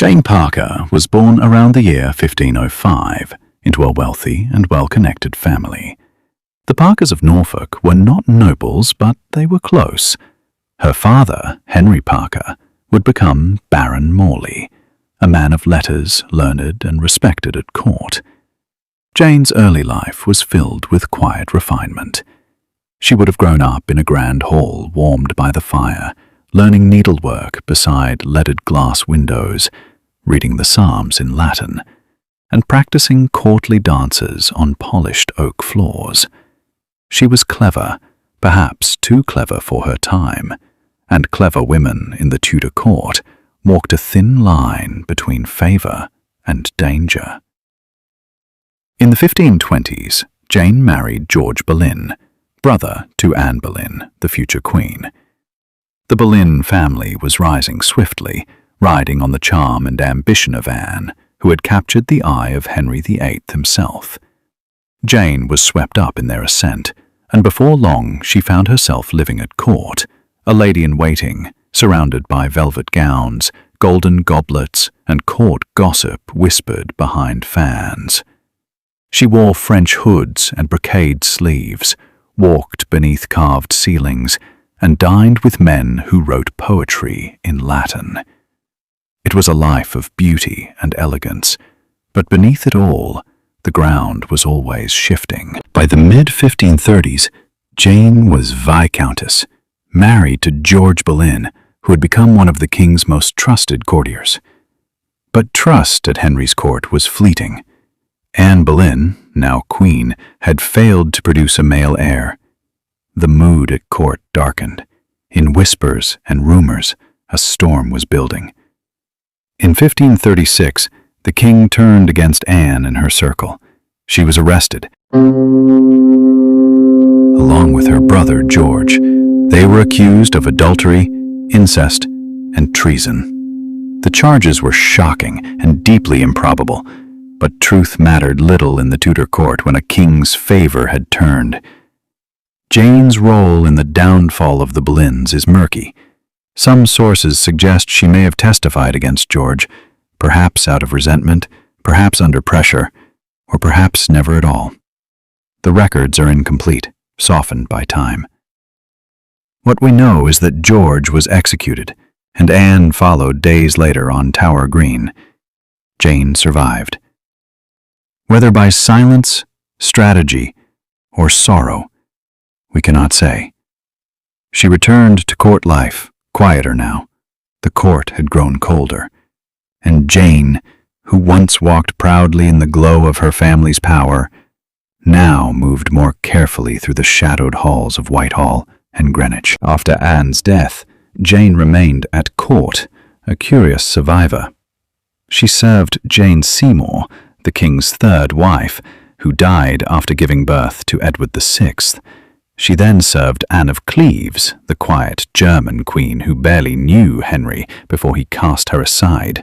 Jane Parker was born around the year 1505 into a wealthy and well-connected family. The Parkers of Norfolk were not nobles, but they were close. Her father, Henry Parker, would become Baron Morley, a man of letters, learned and respected at court. Jane's early life was filled with quiet refinement. She would have grown up in a grand hall warmed by the fire, learning needlework beside leaded glass windows, reading the Psalms in Latin, and practicing courtly dances on polished oak floors. She was clever, perhaps too clever for her time, and clever women in the Tudor court walked a thin line between favor and danger. In the 1520s, Jane married George Boleyn, brother to Anne Boleyn, the future queen. The Boleyn family was rising swiftly, riding on the charm and ambition of Anne, who had captured the eye of Henry VIII himself. Jane was swept up in their ascent, and before long she found herself living at court, a lady-in-waiting, surrounded by velvet gowns, golden goblets, and court gossip whispered behind fans. She wore French hoods and brocade sleeves, walked beneath carved ceilings, and dined with men who wrote poetry in Latin. It was a life of beauty and elegance, but beneath it all, the ground was always shifting. By the mid-1530s, Jane was Viscountess, married to George Boleyn, who had become one of the king's most trusted courtiers. But trust at Henry's court was fleeting. Anne Boleyn, now queen, had failed to produce a male heir. The mood at court darkened. In whispers and rumors, a storm was building. In 1536, the king turned against Anne and her circle. She was arrested, along with her brother George. They were accused of adultery, incest, and treason. The charges were shocking and deeply improbable, but truth mattered little in the Tudor court when a king's favor had turned. Jane's role in the downfall of the Boleyns is murky. Some sources suggest she may have testified against George, perhaps out of resentment, perhaps under pressure, or perhaps never at all. The records are incomplete, softened by time. What we know is that George was executed, and Anne followed days later on Tower Green. Jane survived. Whether by silence, strategy, or sorrow, we cannot say. She returned to court life, quieter now. The court had grown colder, and Jane, who once walked proudly in the glow of her family's power, now moved more carefully through the shadowed halls of Whitehall and Greenwich. After Anne's death, Jane remained at court, a curious survivor. She served Jane Seymour, the king's third wife, who died after giving birth to Edward VI. She then served Anne of Cleves, the quiet German queen who barely knew Henry before he cast her aside.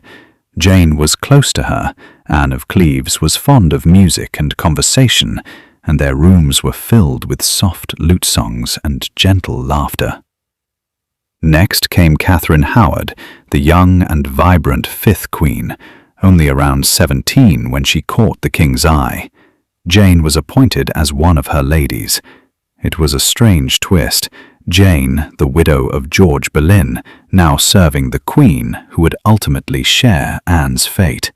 Jane was close to her. Anne of Cleves was fond of music and conversation, and their rooms were filled with soft lute songs and gentle laughter. Next came Catherine Howard, the young and vibrant fifth queen, only around 17 when she caught the king's eye. Jane was appointed as one of her ladies. It was a strange twist. Jane, the widow of George Boleyn, now serving the queen who would ultimately share Anne's fate.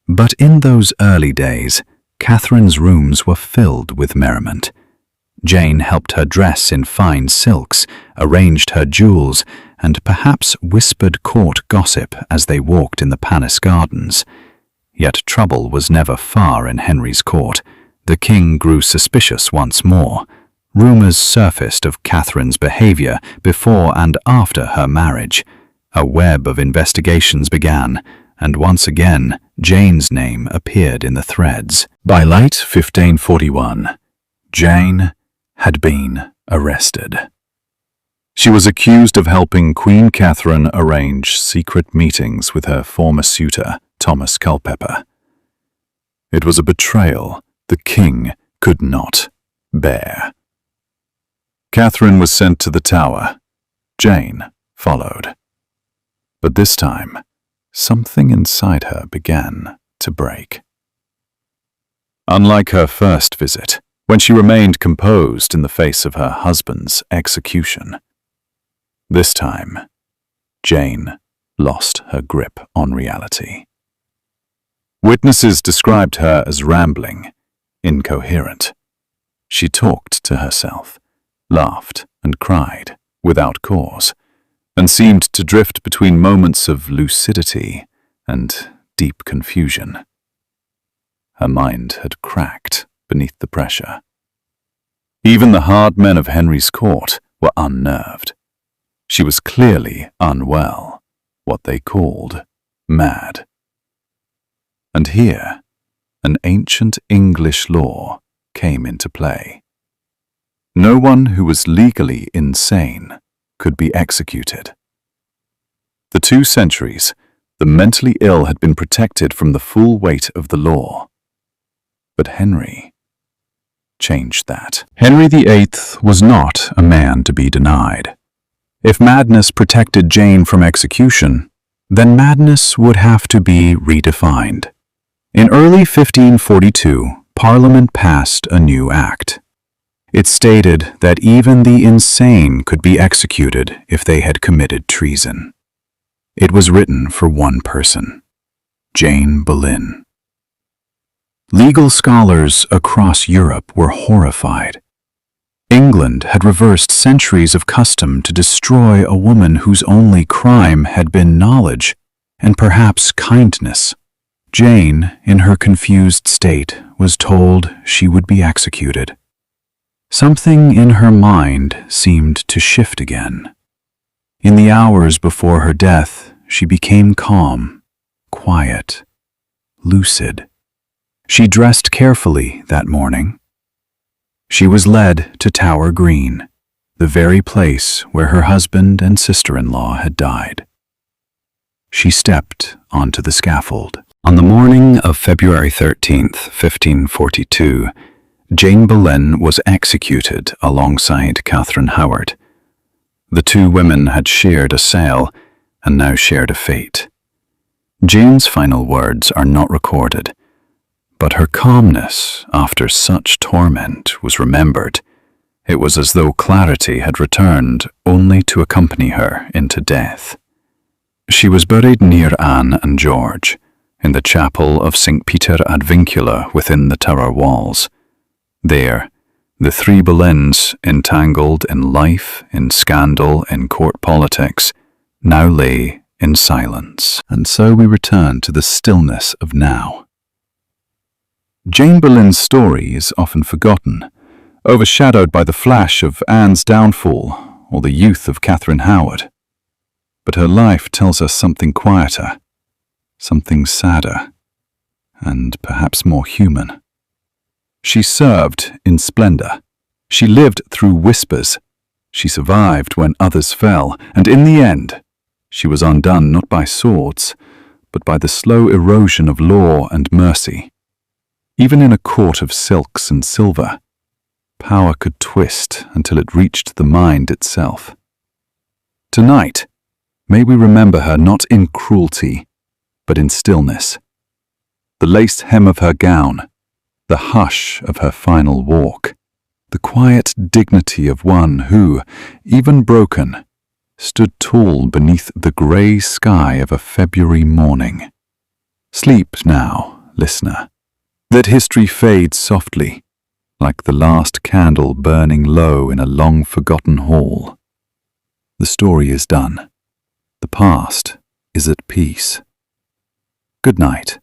But in those early days, Catherine's rooms were filled with merriment. Jane helped her dress in fine silks, arranged her jewels, and perhaps whispered court gossip as they walked in the palace gardens. Yet trouble was never far in Henry's court. The king grew suspicious once more. Rumors surfaced of Catherine's behavior before and after her marriage. A web of investigations began, and once again Jane's name appeared in the threads. By late 1541, Jane had been arrested. She was accused of helping Queen Catherine arrange secret meetings with her former suitor, Thomas Culpeper. It was a betrayal the king could not bear. Catherine was sent to the Tower. Jane followed. But this time, something inside her began to break. Unlike her first visit, when she remained composed in the face of her husband's execution, this time, Jane lost her grip on reality. Witnesses described her as rambling, incoherent. She talked to herself, laughed and cried without cause, and seemed to drift between moments of lucidity and deep confusion. Her mind had cracked beneath the pressure. Even the hard men of Henry's court were unnerved. She was clearly unwell, what they called mad. And here, an ancient English law came into play. No one who was legally insane could be executed. For 2 centuries, the mentally ill had been protected from the full weight of the law. But Henry changed that. Henry VIII was not a man to be denied. If madness protected Jane from execution, then madness would have to be redefined. In early 1542, Parliament passed a new act. It stated that even the insane could be executed if they had committed treason. It was written for one person, Jane Boleyn. Legal scholars across Europe were horrified. England had reversed centuries of custom to destroy a woman whose only crime had been knowledge and perhaps kindness. Jane, in her confused state, was told she would be executed. Something in her mind seemed to shift again. In the hours before her death, she became calm, quiet, lucid. She dressed carefully that morning. She was led to Tower Green, the very place where her husband and sister-in-law had died. She stepped onto the scaffold. On the morning of February 13th, 1542, Jane Boleyn was executed alongside Catherine Howard. The 2 women had shared a cell and now shared a fate. Jane's final words are not recorded, but her calmness after such torment was remembered. It was as though clarity had returned only to accompany her into death. She was buried near Anne and George, in the chapel of St. Peter ad Vincula within the Tower walls. There, the 3 Boleyns, entangled in life, in scandal, in court politics, now lay in silence. And so we return to the stillness of now. Jane Boleyn's story is often forgotten, overshadowed by the flash of Anne's downfall or the youth of Catherine Howard. But her life tells us something quieter, something sadder, and perhaps more human. She served in splendor. She lived through whispers. She survived when others fell, and in the end, she was undone not by swords, but by the slow erosion of law and mercy. Even in a court of silks and silver, power could twist until it reached the mind itself. Tonight, may we remember her not in cruelty, but in stillness. The lace hem of her gown, the hush of her final walk, the quiet dignity of one who, even broken, stood tall beneath the grey sky of a February morning. Sleep now, listener. Let history fade softly, like the last candle burning low in a long-forgotten hall. The story is done. The past is at peace. Good night.